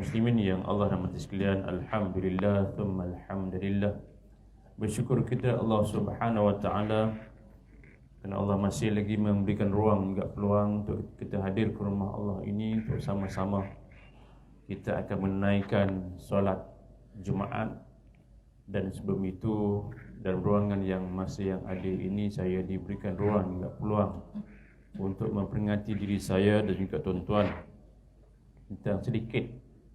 Muslimin yang Allah rahmati sekalian, alhamdulillah thumma alhamdulillah. Bersyukur kita Allah Subhanahu wa taala kerana Allah masih lagi memberikan ruang juga peluang untuk kita hadir ke rumah Allah ini untuk sama-sama kita akan menunaikan solat Jumaat. Dan sebelum itu dalam ruangan yang masih yang ada ini saya diberikan ruang juga peluang untuk memperingati diri saya dan juga tuan-tuan tentang sedikit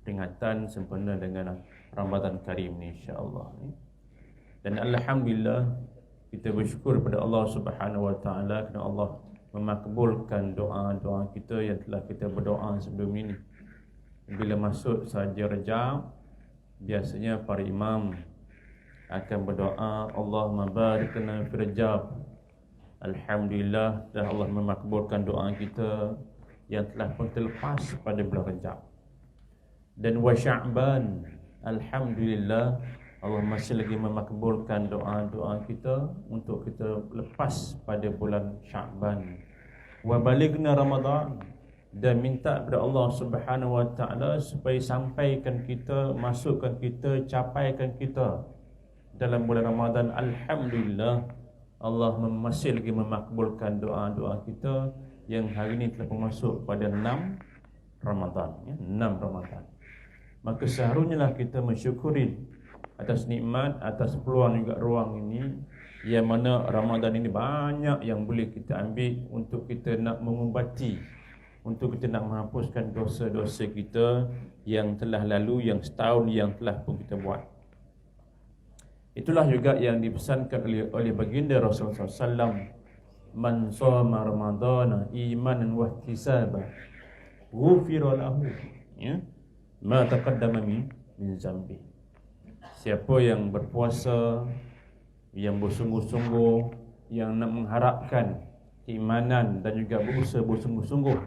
peringatan sempena dengan Ramadan Karim ni, insya-Allah. Dan alhamdulillah kita bersyukur kepada Allah Subhanahu wa taala kerana Allah memakbulkan doa-doa kita yang telah kita berdoa sebelum ini. Bila masuk sahaja Rajab, biasanya para imam akan berdoa, Allahumma barik lana fi Rajab. Alhamdulillah dah Allah memakbulkan doa kita yang telah pun terlepas pada bulan Rajab. Dan wa Sya'ban, alhamdulillah Allah masih lagi memakbulkan doa-doa kita untuk kita lepas pada bulan Sya'ban. Wa balighna Ramadan, dan minta kepada Allah Subhanahu wa taala supaya sampaikan kita, masukkan kita, capaikan kita dalam bulan Ramadan. Alhamdulillah Allah masih lagi memakbulkan doa-doa kita yang hari ini telah masuk pada 6 Ramadan, 6 Ramadan. Maka seharusnya lah kita mensyukuri atas nikmat, atas peluang juga ruang ini, yang mana Ramadan ini banyak yang boleh kita ambil untuk kita nak mengubati, untuk kita nak menghapuskan dosa-dosa kita yang telah lalu, yang setahun yang telah pun kita buat. Itulah juga yang dipesankan oleh baginda Rasulullah SAW. Man shoma Ramadana imanan wa ihtisaban ghufira lahu ma taqaddama min zambi. Siapa yang berpuasa, yang bersungguh-sungguh, yang nak mengharapkan keimanan dan juga berusaha bersungguh-sungguh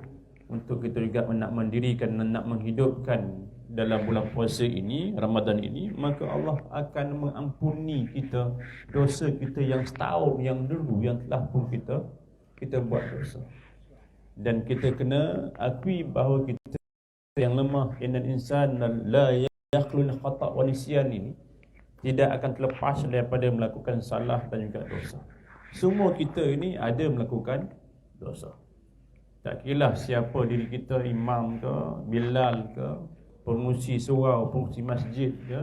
untuk kita juga nak mendirikan dan nak menghidupkan dalam bulan puasa ini, Ramadan ini, maka Allah akan mengampuni kita dosa kita yang setahun yang dulu yang telah pun kita buat dosa. Dan kita kena akui bahawa kita yang lemah, innal insana la yakhlu khata' wa nisyan ini tidak akan terlepas daripada melakukan salah dan juga dosa. Semua kita ini ada melakukan dosa. Tak kira siapa diri kita, imam ke, Bilal ke, pengurusi surau, pengurusi masjid ke,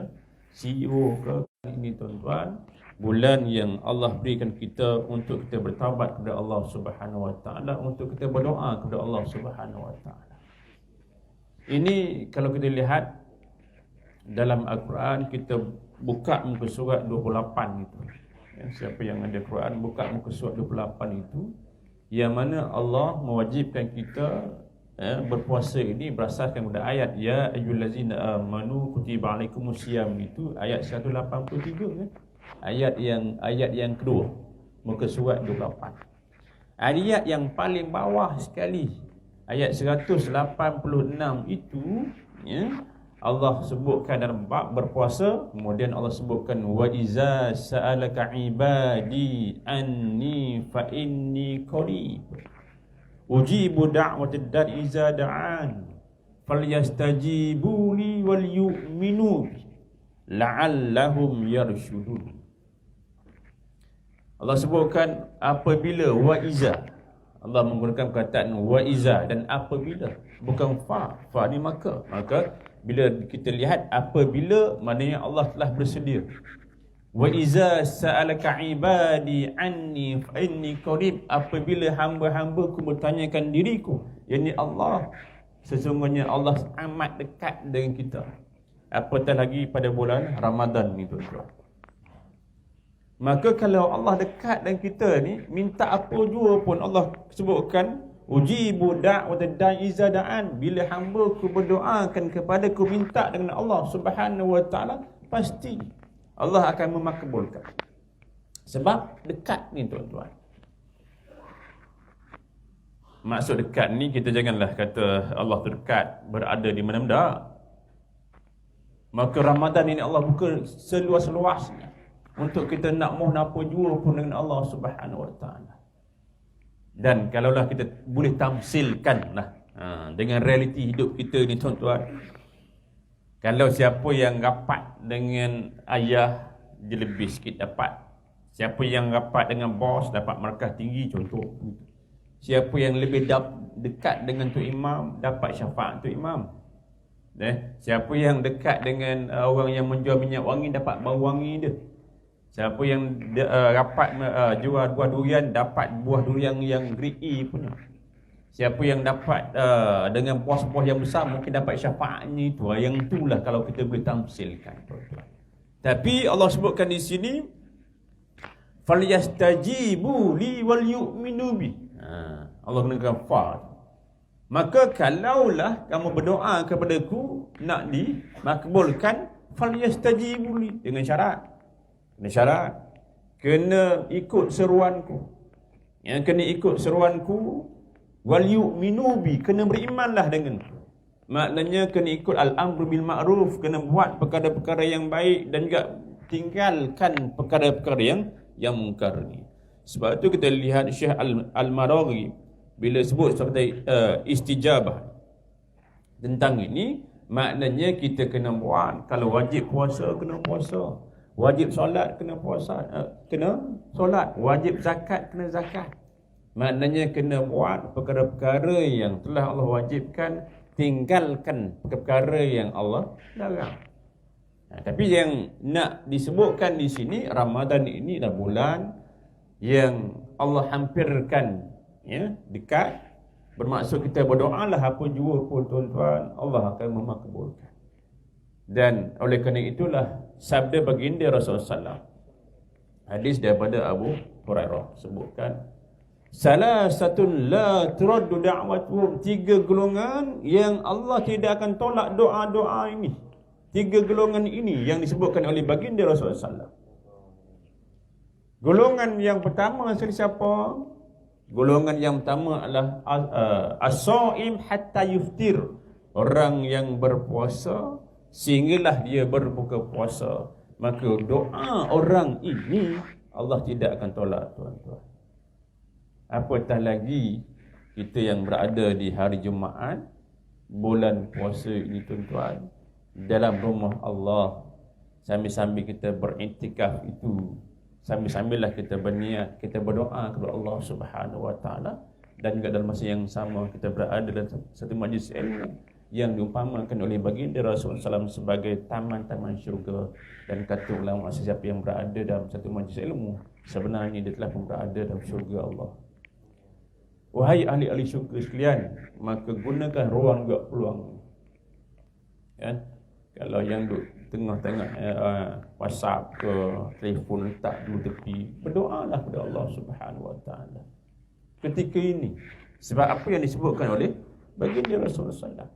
CEO ke. Ini tuan-tuan, bulan yang Allah berikan kita untuk kita bertaubat kepada Allah Subhanahu wa taala, untuk kita berdoa kepada Allah Subhanahu wa taala. Ini kalau kita lihat dalam Al-Quran, kita buka muka surat 28 itu. Siapa yang ada Quran, buka muka surat 28 itu, yang mana Allah mewajibkan kita berpuasa ini berdasarkan pada ayat ya ayyuhallazina amanu kutiba alaikumusiyam, itu ayat 183 kan? Ayat yang kedua muka surat 28. Ayat yang paling bawah sekali, ayat 186 itu Allah sebutkan dalam bab berpuasa, kemudian Allah sebutkan wa iza sa'alaka ibadi anni fa inni qarib ujibu da'watad da'i iza da'an falyastajibu li wal yu'minu la'allahum yarshudun. Allah sebutkan apabila, wa iza, Allah menggunakan perkataan wa iza dan apabila, bukan fa ni maka bila kita lihat apabila, maknanya Allah telah bersedia. Wa iza sa'alaka ibadi anni fa inni qarib, apabila hamba-hambaku bertanyakan diriku, yakni Allah, sesungguhnya Allah amat dekat dengan kita. Apatah lagi pada bulan Ramadan ni tuan-tuan. Maka kalau Allah dekat dengan kita ni, minta apa jua pun Allah sebutkan ujibu da'watad da'i iza da'an, bila hamba-ku berdoakan kepadaku, minta dengan Allah Subhanahu wa taala, pasti Allah akan memakbulkan. Sebab dekat ni tuan-tuan. Maksud dekat ni, kita janganlah kata Allah tu dekat berada di mana-mana. Maka Ramadan ini Allah buka seluas-luasnya untuk kita nak mohon apa jua pun dengan Allah Subhanahu wa taala. Dan kalaulah kita boleh tamsilkan lah dengan realiti hidup kita ni tuan-tuan, Kalau siapa yang rapat dengan ayah, dia lebih sikit dapat. Siapa yang rapat dengan bos dapat markah tinggi, contoh. Siapa yang lebih dekat dengan Tok Imam dapat syafaat Tok Imam. Siapa yang dekat dengan orang yang menjual minyak wangi dapat bau wangi dia. Siapa yang rapat jual buah durian dapat buah durian yang grade A punya. Siapa yang dapat dengan puas-puas yang besar mungkin dapat syafaatnya itu. Yang itulah kalau kita boleh tamsilkan. Tapi Allah sebutkan di sini falyastajibu li wal yu'minu bi. Allah gunakan fa. Maka kalaulah kamu berdoa kepadaku nak dimakbulkan, falyastajibu li, dengan syarat. Kena syarat. Kena ikut seruanku. Yang kena ikut seruanku, wal yu'minu bi, kena berimanlah denganku. Maknanya kena ikut al-amru bil ma'ruf, kena buat perkara-perkara yang baik dan juga tinggalkan perkara-perkara yang mungkar ni. Sebab tu kita lihat Syekh Al-Maraghi bila sebut seperti istijabah tentang ini, maknanya kita kena buat. Kalau wajib puasa, kena puasa. Wajib solat, kena puasa, kena solat. Wajib zakat, kena zakat. Maknanya kena buat perkara-perkara yang telah Allah wajibkan, tinggalkan perkara yang Allah larang. Tapi yang nak disebutkan di sini, Ramadan ini adalah bulan yang Allah hampirkan, dekat. Bermaksud kita berdoalah apa jua pun tuan-tuan, Allah akan memakbulkan. Dan oleh kerana itulah sabda baginda Rasulullah SAW, hadis daripada Abu Hurairah sebutkan, salasatun la turaddu da'watuhum, 3 golongan yang Allah tidak akan tolak doa-doa ini. 3 golongan ini yang disebutkan oleh baginda Rasulullah SAW. Golongan yang pertama siapa? Golongan yang pertama adalah as-shaim hatta yuftir, orang yang berpuasa sehinggalah dia berbuka puasa. Maka doa orang ini Allah tidak akan tolak, tuan-tuan. Apatah lagi kita yang berada di hari Jumaat, bulan puasa ini, tuan-tuan, dalam rumah Allah, sambil-sambil kita beriktikaf itu, sambil-sambillah kita berniat, kita berdoa kepada Allah Subhanahu Wa Taala, dan juga dalam masa yang sama kita berada dalam satu majlis ilmu yang diumpamakan oleh baginda Rasulullah SAW sebagai taman-taman syurga. Dan kata ulama, sesiapa yang berada dalam satu majlis ilmu, sebenarnya dia telah pun berada dalam syurga Allah. Wahai ahli-ahli syurga sekalian, maka gunakan ruang juga peluang. Kalau yang duduk tengah-tengah WhatsApp ke telefon letak dulu tepi, berdoalah kepada Allah Subhanahu Wa Taala ketika ini. Sebab apa yang disebutkan oleh baginda Rasulullah SAW,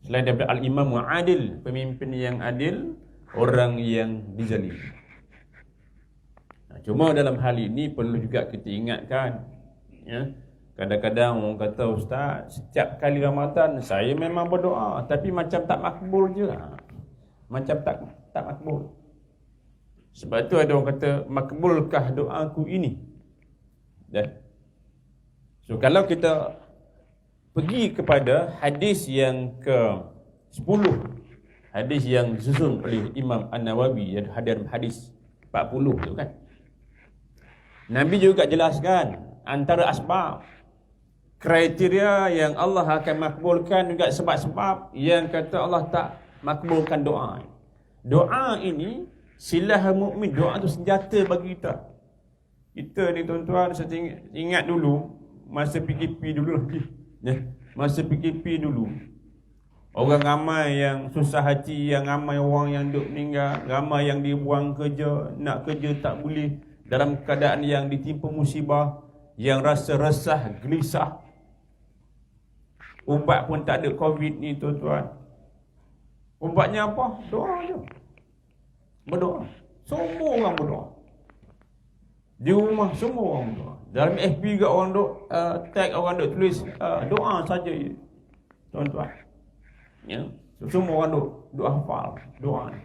selain daripada al-imam adil, pemimpin yang adil, orang yang dizalim. Cuma dalam hal ini perlu juga kita ingatkan, kadang-kadang orang kata, ustaz, setiap kali Ramadan saya memang berdoa, tapi macam tak makbul je. Macam tak makbul. Sebab tu ada orang kata, makbulkah doaku ini? So kalau kita pergi kepada hadis yang ke-10, hadis yang disusun oleh Imam An-Nawawi, hadis 40 tu kan, Nabi juga jelaskan antara asbab, kriteria yang Allah akan makbulkan, juga sebab-sebab yang kata Allah tak makbulkan doa. Doa ini silah mukmin, doa tu senjata bagi kita. Kita ni tuan-tuan, saya ingat dulu masa PKP dulu lagi. Masa PKP dulu, orang ramai yang susah hati, yang ramai orang yang duk meninggal, ramai yang dibuang kerja, nak kerja tak boleh, dalam keadaan yang ditimpa musibah, yang rasa resah, gelisah. Ubat pun tak ada COVID ni, tuan-tuan. Ubatnya apa? Doa je. Berdoa. Semua orang berdoa. Di rumah semua orang berdoa. Dalam FB juga orang duk tag, orang duk tulis doa saja, tuan-tuan. So, semua orang duk hafal doa ni.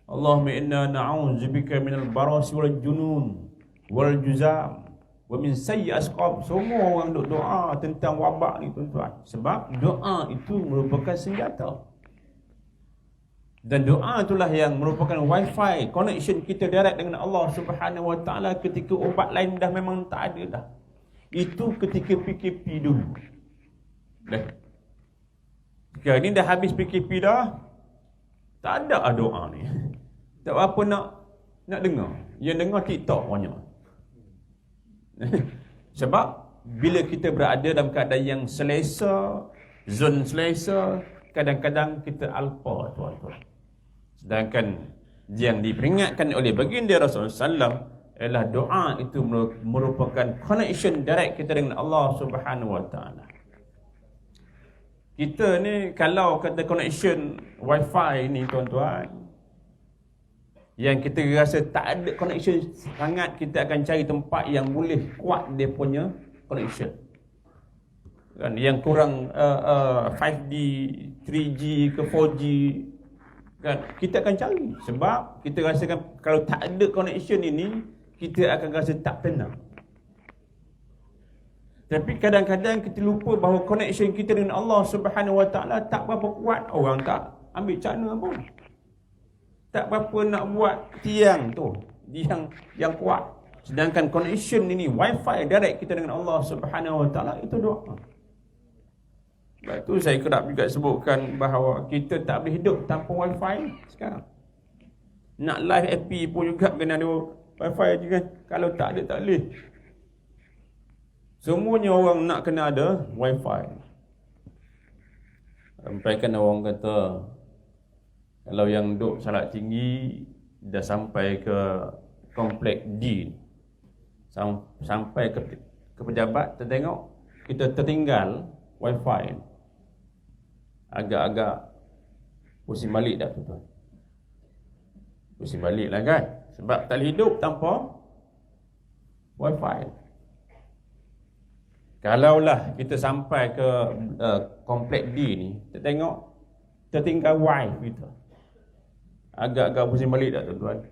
Allahumma inna na'udzubika minal barasi wal junun wal juzam wa min sayyi asqab. Semua orang duk doa tentang wabak ni, tuan-tuan. Sebab doa itu merupakan senjata. Dan doa itulah yang merupakan wifi connection kita direct dengan Allah Subhanahu Wa Taala ketika ubat lain dah memang tak ada dah. Itu ketika PKP dulu. Dah. Sekarang ni dah habis PKP dah, tak ada doa ni. Tak apa nak dengar. Yang dengar TikTok banyak. Sebab bila kita berada dalam keadaan yang selesa, zon selesa, kadang-kadang kita alpa, tuan-tuan. Sedangkan yang diperingatkan oleh baginda Rasulullah SAW ialah doa itu merupakan connection direct kita dengan Allah Subhanahu Wa Taala. Kita ni kalau kata connection wifi ni, tuan-tuan, yang kita rasa tak ada connection sangat, kita akan cari tempat yang boleh kuat dia punya connection. Kan, yang kurang 5G, 3G ke 4G, kan, kita akan cari. Sebab kita rasakan kalau tak ada connection ini, kita akan rasa tak tenang. Tapi kadang-kadang kita lupa bahawa connection kita dengan Allah Subhanahu Wa Taala tak berapa kuat. Orang tak ambil cana pun. Tak berapa nak buat tiang tu, yang kuat. Sedangkan connection ini, wifi direct kita dengan Allah Subhanahu Wa Taala, itu doa. Sebab tu saya kerap juga sebutkan bahawa kita tak boleh hidup tanpa wifi sekarang. Nak live FB pun juga kena ada wifi je kan. Kalau tak ada, tak boleh. Semuanya orang nak kena ada wifi. Sampai kan orang kata, kalau yang duduk Salak Tinggi dah sampai ke komplek D, sampai ke pejabat, tertengok kita tertinggal wifi, agak-agak pusing balik dah tuan. Pusing balik lah kan. Sebab tak boleh hidup tanpa wifi. Kalaulah kita sampai ke komplek D ni, tertengok tertinggal wifi kita, agak-agak pusing balik dah tuan-tuan.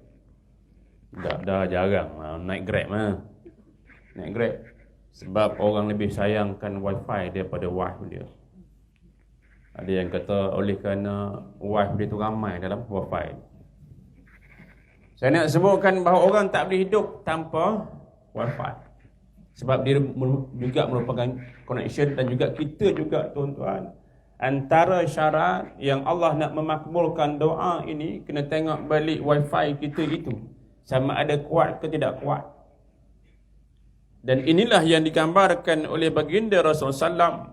Dah jarang naik Grab naik Grab. Sebab orang lebih sayangkan wifi daripada wife dia. Ada yang kata oleh kerana wife dia tu ramai dalam wifi. Saya nak sebutkan bahawa orang tak boleh hidup tanpa wifi. Sebab dia juga merupakan connection, dan juga kita juga tuan-tuan, antara syarat yang Allah nak memakbulkan doa ini, kena tengok balik wifi kita itu sama ada kuat ke tidak kuat. Dan inilah yang digambarkan oleh baginda Rasulullah SAW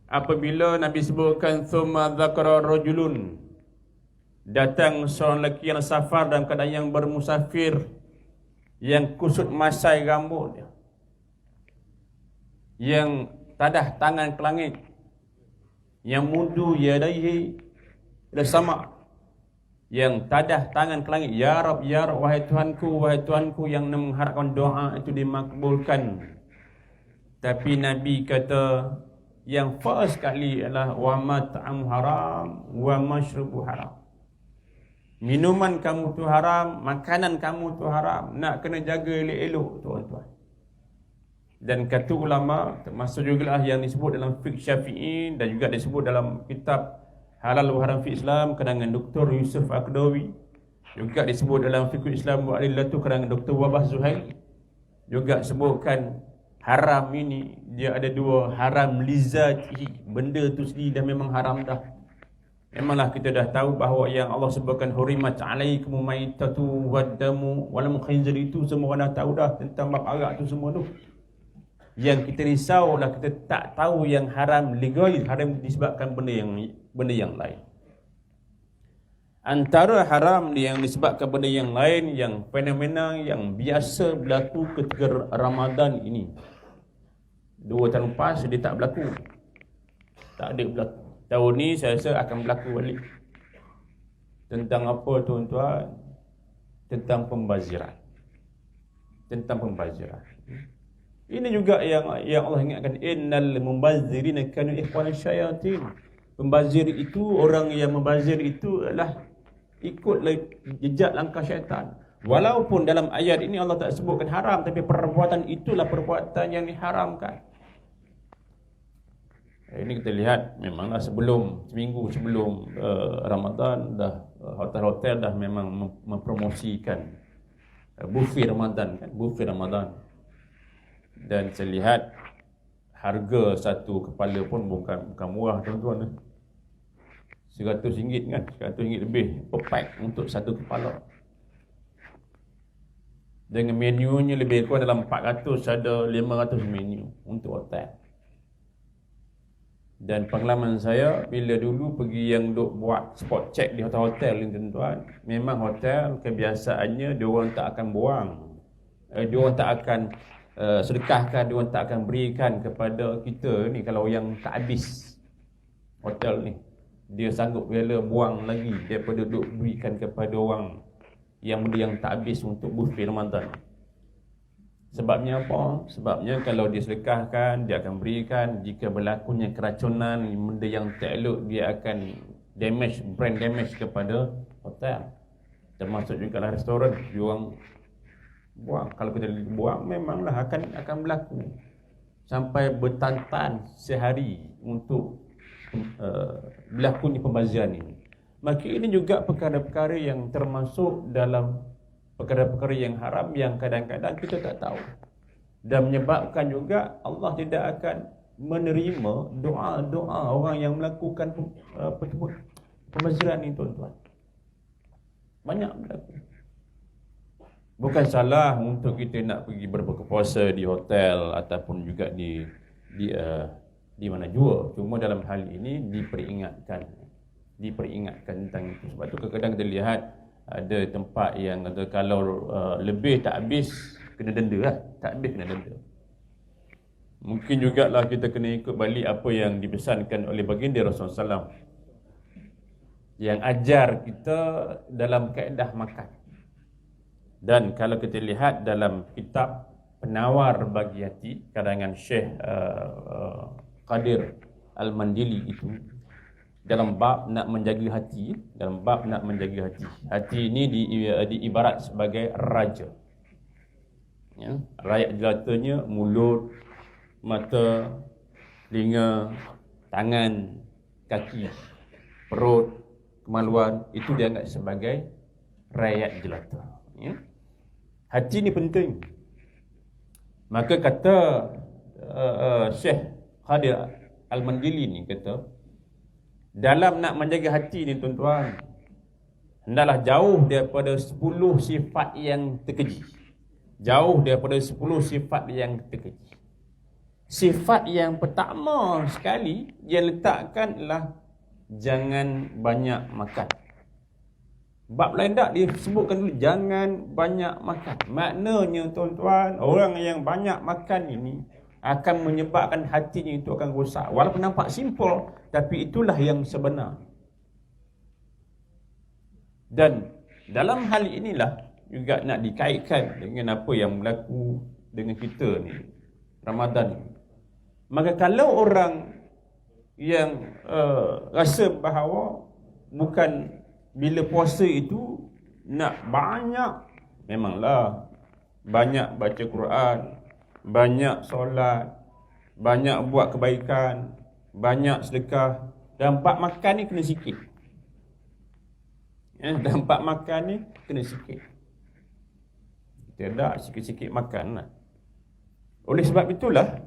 apabila Nabi sebutkan thumma dzakara rajulun, datang seorang lelaki yang safar dalam keadaan yang bermusafir, yang kusut masai rambut dia, yang tadah tangan ke langit, yang mudu yadaihi ila sama, yang tadah tangan ke langit, ya Rab, ya Rab, wahai Tuhanku, yang mengharapkan doa itu dimakbulkan. Tapi Nabi kata yang first sekali adalah wa mat'am haram wa mashrubu haram. Minuman kamu tu haram, makanan kamu tu haram. Nak kena jaga elok-elok tuan-tuan. Dan kata ulama, termasuk juga yang disebut dalam fiqh Syafi'i dan juga disebut dalam kitab Halal wa Haram fi Islam karangan Dr. Yusuf Aqdawi, juga disebut dalam fiqh Islam wa Adillatu karangan Dr. Wabah Zuhairi, juga sebutkan haram ini dia ada dua, haram lizatihi, benda tu sendiri dah memang haram dah. Memanglah kita dah tahu bahawa yang Allah sebutkan hurimat alaikum maitatu waddamu walam khinzir, itu semua orang dah tahu dah tentang bab arak tu semua tu. Yang kita risaulah kita tak tahu yang haram legal, haram disebabkan benda yang lain. Antara haram yang disebabkan benda yang lain, yang fenomena yang biasa berlaku ketika Ramadan ini. 2 tahun lepas dia tak berlaku. Tak ada berlaku. Tahun ni saya rasa akan berlaku balik. Tentang apa tuan-tuan? Tentang pembaziran. Ini juga yang Allah ingatkan, innal mubazzirina kanu ikhwana syayatin. Pembazir itu, orang yang membazir itu adalah ikut jejak langkah syaitan. Walaupun dalam ayat ini Allah tak sebutkan haram, tapi perbuatan itulah perbuatan yang diharamkan. Ini kita lihat memanglah seminggu sebelum Ramadan dah hotel-hotel dah memang mempromosikan buffet Ramadan kan, buffet Ramadan. Dan saya lihat harga satu kepala pun bukan murah tuan-tuan. RM100 kan, RM100 lebih per pack untuk satu kepala. Dengan menunya lebih kurang dalam 400, ada 500 menu untuk hotel. Dan pengalaman saya bila dulu pergi yang duk buat spot check di hotel-hotel ni tuan-tuan, memang hotel kebiasaannya diorang tak akan buang, diorang tak akan sedekahkan, diorang tak akan berikan kepada kita ni kalau yang tak habis hotel ni. Dia sanggup rela buang lagi daripada duk berikan kepada orang yang benda yang tak habis untuk buffet Ramadan. Sebabnya apa? Sebabnya kalau dia sedekahkan, dia akan berikan. Jika berlakunya keracunan, benda yang tak elok, dia akan brand damage kepada hotel. Termasuk juga lah restoran, diorang buang. Kalau kita buang, memanglah akan berlaku sampai bertantan sehari untuk berlakunya pembazian ini. Maka ini juga perkara-perkara yang termasuk dalam perkara-perkara yang haram yang kadang-kadang kita tak tahu, dan menyebabkan juga Allah tidak akan menerima doa-doa orang yang melakukan pembaziran ini tuan-tuan. Banyak berlaku. Bukan salah untuk kita nak pergi berbuka puasa di hotel ataupun juga di mana jua. Cuma dalam hal ini diperingatkan tentang itu. Sebab tu kadang-kadang kita lihat ada tempat yang kata kalau lebih tak habis kena denda lah. Tak habis kena denda. Mungkin jugalah kita kena ikut balik apa yang dipesankan oleh baginda Rasulullah SAW, yang ajar kita dalam kaedah makan. Dan kalau kita lihat dalam kitab Penawar Bagi Hati karangan Syekh Qadir Al-Mandili itu, dalam bab nak menjaga hati, hati ini diibarat sebagai raja. Ya, rakyat jelatanya mulut, mata, telinga, tangan, kaki, perut, kemaluan, itu dianggap sebagai rakyat jelata. Ya. Hati ni penting. Maka kata Syekh Qadir Al-Mandili ni kata, dalam nak menjaga hati ni tuan-tuan, hendaklah jauh daripada 10 sifat yang terkeji. Jauh daripada 10 sifat yang terkeji. Sifat yang pertama sekali dia letakkan adalah jangan banyak makan. Bab lain tak dia sebutkan dulu jangan banyak makan. Maknanya tuan-tuan, orang yang banyak makan ini akan menyebabkan hatinya itu akan rosak. Walaupun nampak simple, tapi itulah yang sebenar. Dan dalam hal inilah juga nak dikaitkan dengan apa yang berlaku dengan kita ni Ramadan ni. Maka kalau orang yang rasa bahawa bukan bila puasa itu nak banyak, memanglah banyak baca Quran, banyak solat, banyak buat kebaikan, banyak sedekah, dan bab makan ni kena sikit. Dan bab makan ni kena sikit. Kita dah sikit-sikit makan lah. Oleh sebab itulah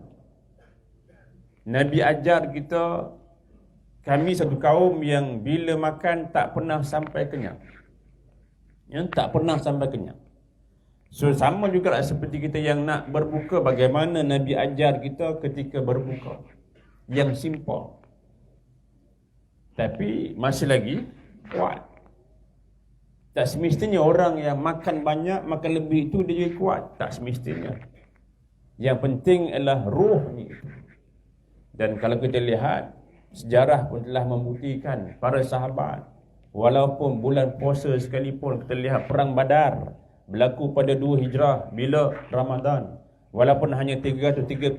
Nabi ajar kita, kami satu kaum yang bila makan tak pernah sampai kenyang. Tak pernah sampai kenyang. So sama juga seperti kita yang nak berbuka, bagaimana Nabi ajar kita ketika berbuka, yang simple. Tapi masih lagi kuat. Tak semestinya orang yang makan banyak, makan lebih itu dia jadi kuat. Tak semestinya. Yang penting adalah ruhnya itu. Dan kalau kita lihat, sejarah pun telah membuktikan para sahabat, walaupun bulan puasa sekalipun, kita lihat perang Badar berlaku pada 2 Hijrah bila Ramadan, walaupun hanya 313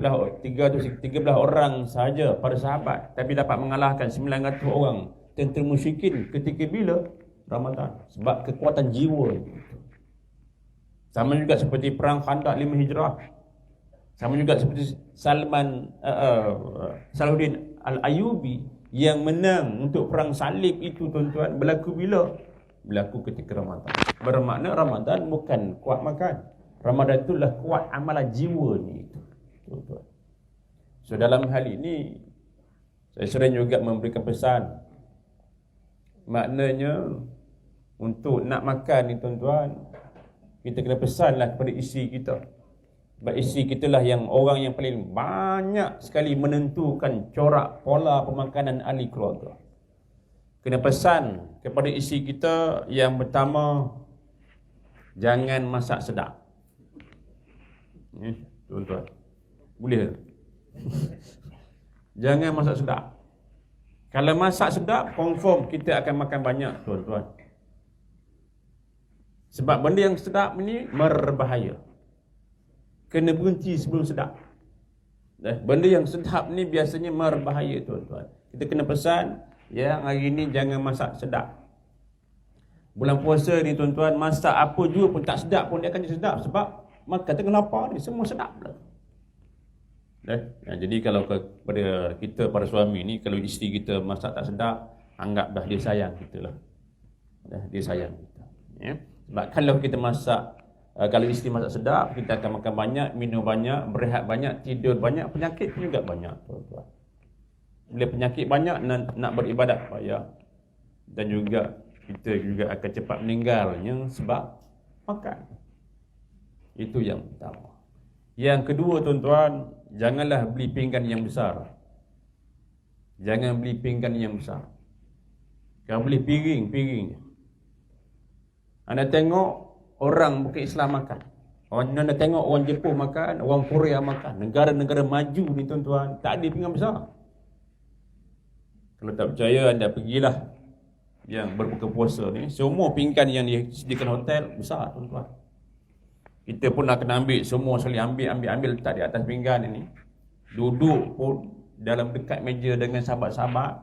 orang sahaja para sahabat, tapi dapat mengalahkan 900 orang tentera musyrikin ketika bila Ramadan, sebab kekuatan jiwa itu. Sama juga seperti perang Khandaq 5 Hijrah. Sama juga seperti Salahuddin Al-Ayyubi yang menang untuk perang salib itu tuan-tuan berlaku bila? Berlaku ketika Ramadan. Bermakna Ramadan bukan kuat makan. Ramadan itulah kuat amalan jiwa ni itu, tuan-tuan. So dalam hal ini saya sering juga memberikan pesan. Maknanya untuk nak makan ni tuan-tuan, kita kena pesanlah kepada isteri kita. Sebab isteri kita lah yang orang yang paling banyak sekali menentukan corak pola pemakanan ahli keluarga. Kena pesan kepada isteri kita yang pertama, jangan masak sedap. Tuan-tuan, boleh? Jangan masak sedap. Kalau masak sedap, confirm kita akan makan banyak, tuan-tuan. Sebab benda yang sedap ni berbahaya. Kena berhenti sebelum sedap. Benda yang sedap ni biasanya berbahaya, tuan-tuan. Kita kena pesan, yang hari ni jangan masak sedap. Bulan puasa ni tuan-tuan, masak apa juga pun tak sedap pun dia akan jadi sedap. Sebab makan tengah lapar ni, semua sedap lah. Jadi kalau kepada kita, para suami ni, kalau isteri kita masak tak sedap, anggap dah dia sayang kita lah. Dia sayang kita. Ya? Sebab kalau kita masak, kalau isteri masak sedap, kita akan makan banyak, minum banyak, berehat banyak, tidur banyak, penyakit pun juga banyak, tuan-tuan. Bila penyakit banyak, nak beribadat payah. Dan juga kita juga akan cepat meninggalnya sebab makan. Itu yang pertama. Yang kedua, tuan-tuan, janganlah beli pinggan yang besar. Jangan beli pinggan yang besar. Kau beli piring. Anda tengok orang bukan Islam makan. Anda tengok orang Jepun makan, orang Korea makan. Negara-negara maju ni tuan-tuan, tak ada pinggan besar. Kalau tak percaya, anda pergilah yang berbuka puasa ni. Semua pinggan yang disediakan hotel besar, tuan-tuan. Kita pun nak kena ambil, semua sekali ambil letak di atas pinggan ini. Duduk pun dalam dekat meja dengan sahabat-sahabat.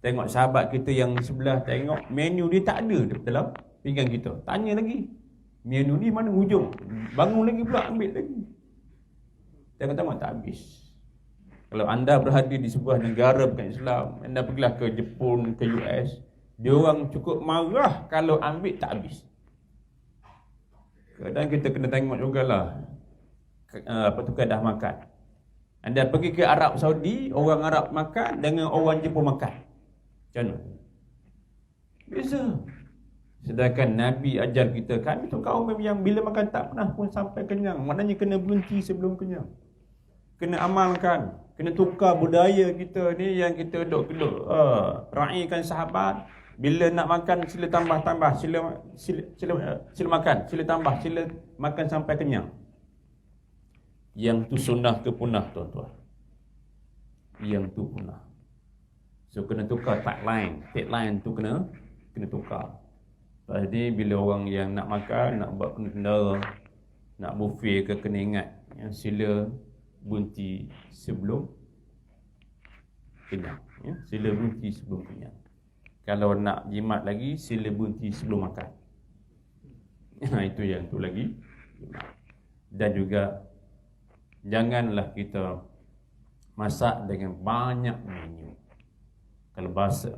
Tengok sahabat kita yang sebelah, tengok menu dia tak ada dalam pinggan kita. Tanya lagi, menu ni mana hujung? Bangun lagi pula, ambil lagi. Tengok-tengok tak habis. Kalau anda berada di sebuah negara bukan Islam, anda pergilah ke Jepun, ke US, dia orang cukup marah kalau ambil tak habis. Kadang kita kena tengok jugalah keadaan makan. Anda pergi ke Arab Saudi, orang Arab makan dengan orang Jepun makan. Macam mana? Beza. Sedangkan Nabi ajar kita, kami tu kaum yang bila makan tak pernah pun sampai kenyang. Maknanya kena berhenti sebelum kenyang. Kena amalkan. Kena tukar budaya kita ni yang kita duk raikan sahabat. Bila nak makan, sila tambah, sila makan, sila tambah, sila makan sampai kenyang. Yang tu sunnah ke punah, tuan-tuan? Yang tu punah. So kena tukar tagline tu kena tukar. Jadi bila orang yang nak makan, nak buat kendara, nak buffet ke, kena ingat, sila berhenti sebelum kenyang. Sila berhenti sebelum kenyang. Kalau nak jimat lagi, sila berhenti sebelum makan. Itu yang tu lagi. Dan juga janganlah kita masak dengan banyak menu. Kalau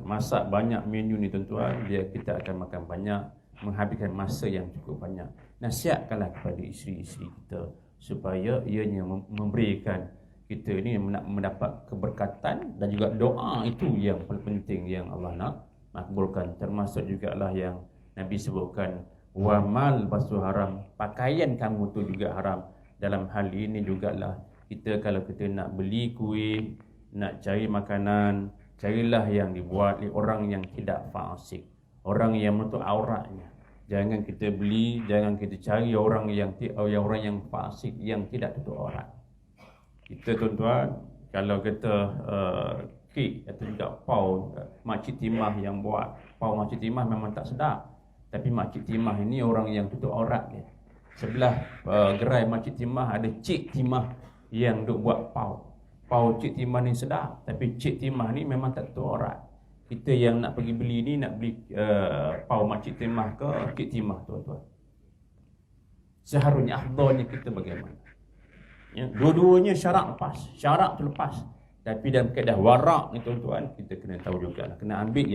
masak banyak menu ni tuan-tuan, kita akan makan banyak, menghabiskan masa yang cukup banyak. Nasihatkanlah kepada isteri-isteri kita supaya ianya memberikan kita ni mendapat keberkatan, dan juga doa itu yang paling penting yang Allah nak makbulkan. Termasuk jugalah yang Nabi sebutkan, wamal basuh haram, pakaian kamu tu juga haram. Dalam hal ini jugalah kita, kalau kita nak beli kuih, nak cari makanan, carilah yang dibuat oleh orang yang tidak fasik, orang yang menutup auratnya. Jangan kita beli, jangan kita cari orang yang fasik, yang tidak tutup aurat. Kita tuan-tuan, kalau kita kek atau juga pau Makcik Timah yang buat, pau Makcik Timah memang tak sedap. Tapi Makcik Timah ini orang yang tutup aurat dia. Sebelah gerai Makcik Timah ada Cik Timah yang duk buat pau. Pau Cik Timah ni sedap, tapi Cik Timah ni memang tak tutup aurat. Kita yang nak pergi beli ni, nak beli pau Makcik Timah ke Cik Timah, tuan-tuan, seharusnya afdalnya kita bagaimana? Dua-duanya syarat lepas. Syarat tu lepas. Tapi dalam keadaan warak ni tuan-tuan, kita kena tahu juga, kena ambil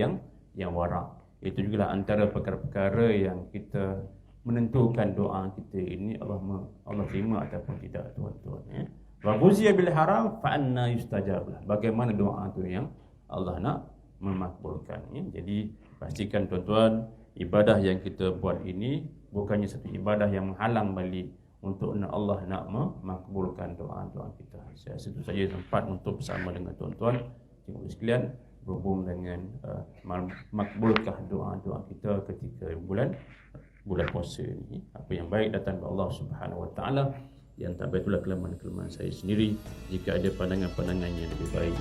yang warak. Itu jugalah antara perkara-perkara yang kita menentukan doa kita ini Allah terima ataupun tidak, tuan-tuan, ya. Wa ghuziya bil haram fa anna yustajab. Bagaimana doa tu yang Allah nak memakbulkan, ya. Jadi pastikan tuan-tuan, ibadah yang kita buat ini bukannya satu ibadah yang menghalang balik untuk Allah nak memakbulkan doa-doa kita. Saya rasa itu saja tempat untuk bersama dengan tuan-tuan cikgu sekalian berhubung dengan makbulkah doa-doa kita ketika bulan puasa ini. Apa yang baik datang dari Allah Subhanahu Wa Taala, yang tak baik itulah kelemahan-kelemahan saya sendiri. Jika ada pandangan-pandangan yang lebih baik,